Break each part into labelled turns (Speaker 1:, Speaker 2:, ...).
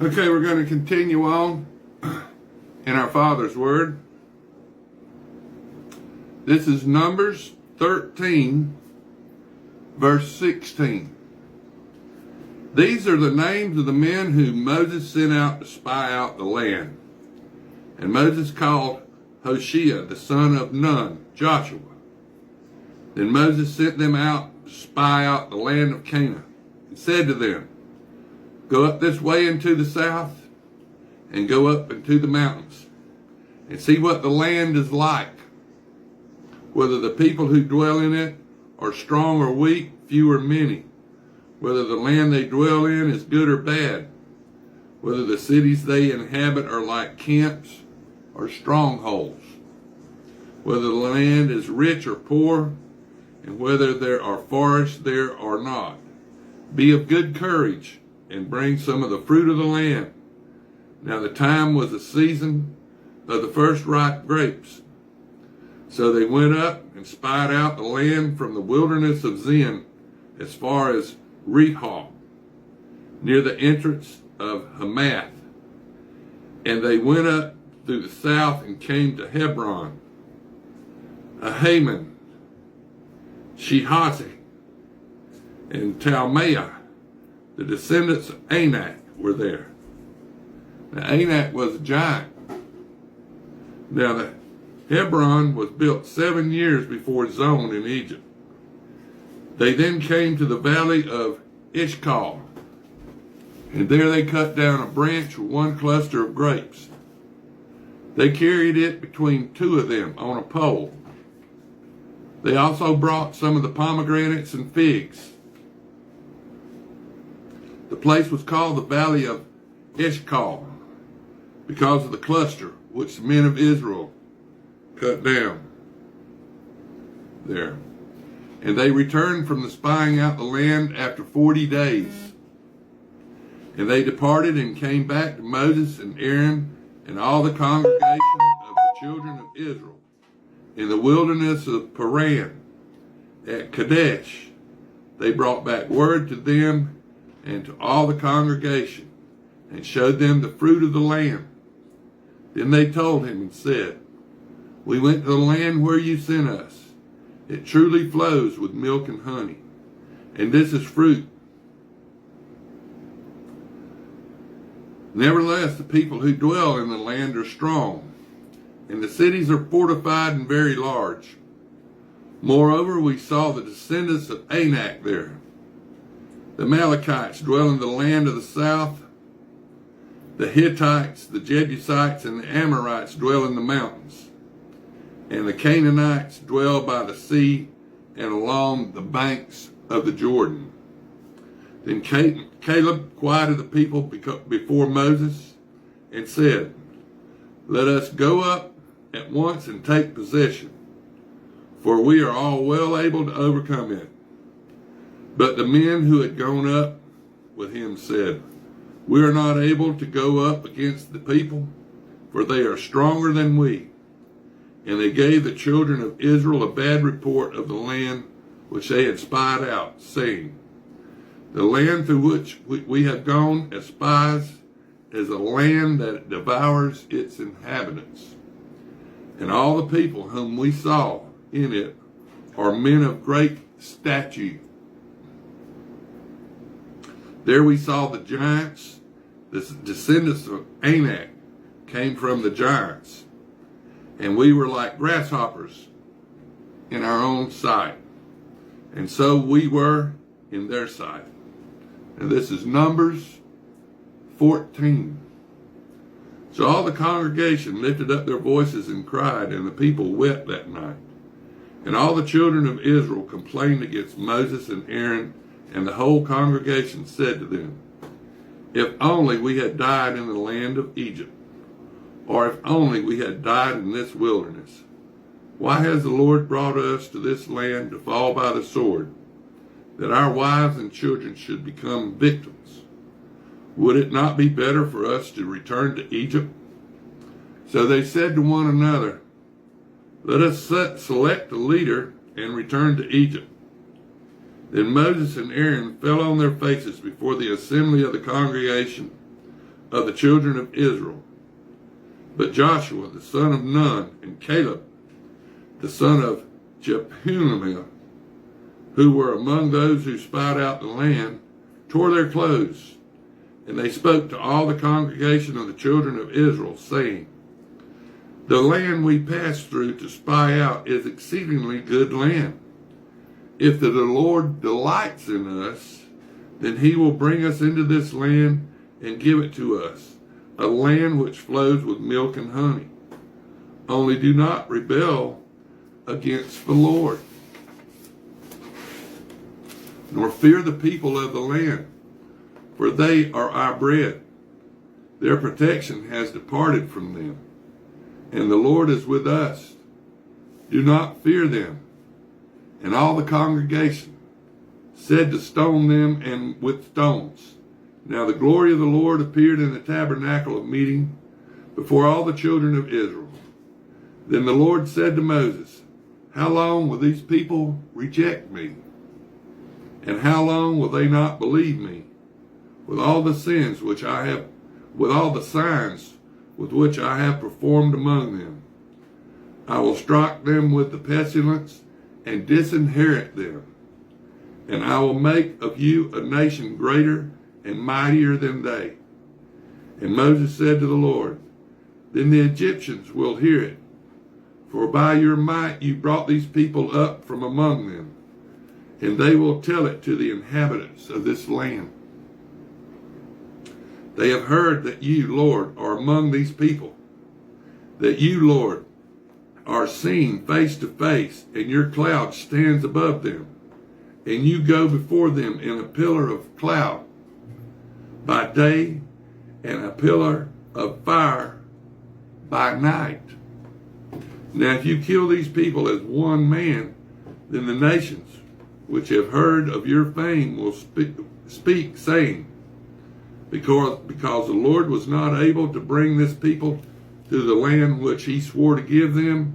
Speaker 1: Okay, we're going to continue on in our Father's Word. This is Numbers 13, verse 16. These are the names of the men whom Moses sent out to spy out the land. And Moses called Hoshea, the son of Nun, Joshua. Then Moses sent them out to spy out the land of Canaan, and said to them, Go up this way into the south, and go up into the mountains, and see what the land is like, whether the people who dwell in it are strong or weak, few or many, whether the land they dwell in is good or bad, whether the cities they inhabit are like camps or strongholds, whether the land is rich or poor, and whether there are forests there or not. Be of good courage, and bring some of the fruit of the land. Now the time was the season of the first ripe grapes. So they went up and spied out the land from the wilderness of Zin as far as Rehob, near the entrance of Hamath. And they went up through the south and came to Hebron, Ahaman, Shehazi, and Talmaiah. The descendants of Anak were there. Now Anak was a giant. Now the Hebron was built 7 years before Zon in Egypt. They then came to the valley of Eshcol, and there they cut down a branch with one cluster of grapes. They carried it between two of them on a pole. They also brought some of the pomegranates and figs. The place was called the Valley of Eshcol because of the cluster which the men of Israel cut down there. And they returned from the spying out the land after 40 days. And they departed and came back to Moses and Aaron and all the congregation of the children of Israel in the wilderness of Paran at Kadesh. They brought back word to them and to all the congregation, and showed them the fruit of the land. Then they told him and said, We went to the land where you sent us. It truly flows with milk and honey, and this is fruit. Nevertheless, the people who dwell in the land are strong, and the cities are fortified and very large. Moreover, we saw the descendants of Anak there. The Amalekites dwell in the land of the south. The Hittites, the Jebusites, and the Amorites dwell in the mountains. And the Canaanites dwell by the sea and along the banks of the Jordan. Then Caleb quieted the people before Moses and said, Let us go up at once and take possession, for we are all well able to overcome it. But the men who had gone up with him said, We are not able to go up against the people, for they are stronger than we. And they gave the children of Israel a bad report of the land which they had spied out, saying, The land through which we have gone as spies is a land that devours its inhabitants. And all the people whom we saw in it are men of great stature. There we saw the giants. The descendants of Anak came from the giants, and we were like grasshoppers in our own sight, and so we were in their sight. And this is Numbers 14. So all the congregation lifted up their voices and cried, and the people wept that night. And all the children of Israel complained against Moses and Aaron, and the whole congregation said to them, If only we had died in the land of Egypt, or if only we had died in this wilderness. Why has the Lord brought us to this land to fall by the sword, that our wives and children should become victims? Would it not be better for us to return to Egypt? So they said to one another, Let us select a leader and return to Egypt. Then Moses and Aaron fell on their faces before the assembly of the congregation of the children of Israel. But Joshua, the son of Nun, and Caleb, the son of Jephunneh, who were among those who spied out the land, tore their clothes, and they spoke to all the congregation of the children of Israel, saying, the land we passed through to spy out is exceedingly good land. If the Lord delights in us, then he will bring us into this land and give it to us, a land which flows with milk and honey. Only do not rebel against the Lord, nor fear the people of the land, for they are our bread. Their protection has departed from them, and the Lord is with us. Do not fear them. And all the congregation said to stone them and with stones. Now the glory of the Lord appeared in the tabernacle of meeting before all the children of Israel. Then the Lord said to Moses, how long will these people reject me? And how long will they not believe me? With all the sins which I have, with all the signs with which I have performed among them, I will strike them with the pestilence and disinherit them. And I will make of you a nation greater and mightier than they. And Moses said to the Lord, then the Egyptians will hear it, for by your might you brought these people up from among them, and they will tell it to the inhabitants of this land. They have heard that you, Lord, are among these people, that you, Lord, are seen face to face, and your cloud stands above them, and you go before them in a pillar of cloud by day and a pillar of fire by night. Now if you kill these people as one man, then the nations which have heard of your fame will speak saying, because the Lord was not able to bring this people to the land which he swore to give them,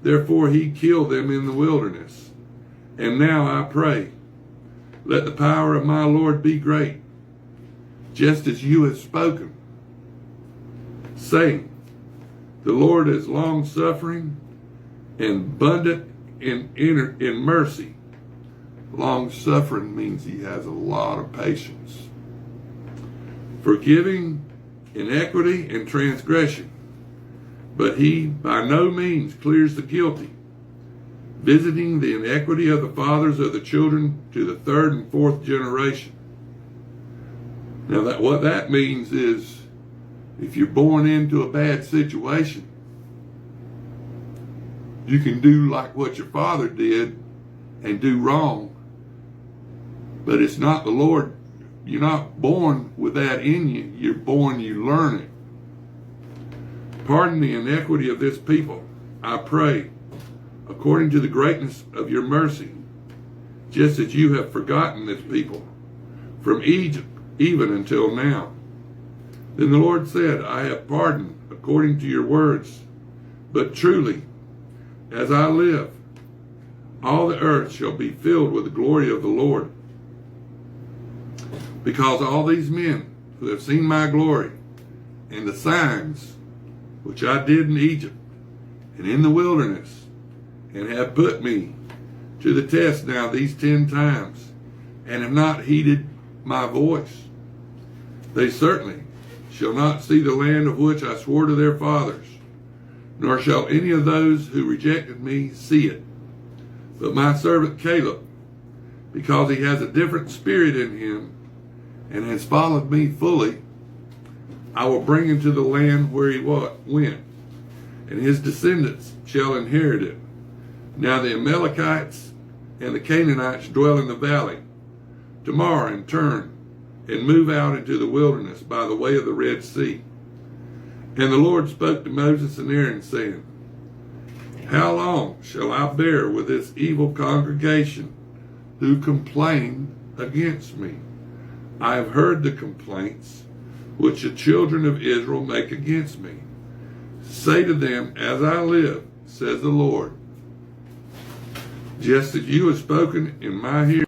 Speaker 1: therefore he killed them in the wilderness. And now I pray, let the power of my Lord be great, just as you have spoken, saying, the Lord is long-suffering and abundant in mercy. Long-suffering means he has a lot of patience, forgiving iniquity and transgression, but he by no means clears the guilty, visiting the iniquity of the fathers of the children to the third and fourth generation. Now what that means is, if you're born into a bad situation, you can do like what your father did and do wrong, but it's not the Lord. You're not born with that in you. You're born, you learn it. Pardon the iniquity of this people, I pray, according to the greatness of your mercy, just as you have forgotten this people from Egypt even until now. Then the Lord said, I have pardoned according to your words, but truly, as I live, all the earth shall be filled with the glory of the Lord. Because all these men who have seen my glory and the signs which I did in Egypt and in the wilderness, and have put me to the test now these 10 times, and have not heeded my voice, they certainly shall not see the land of which I swore to their fathers, nor shall any of those who rejected me see it. But my servant Caleb, because he has a different spirit in him, and has followed me fully, I will bring him to the land where he went, and his descendants shall inherit it. Now the Amalekites and the Canaanites dwell in the valley. Tomorrow and turn and move out into the wilderness by the way of the Red Sea. And the Lord spoke to Moses and Aaron, saying, how long shall I bear with this evil congregation who complain against me? I have heard the complaints which the children of Israel make against me. Say to them, as I live, says the Lord, just as you have spoken in my hearing,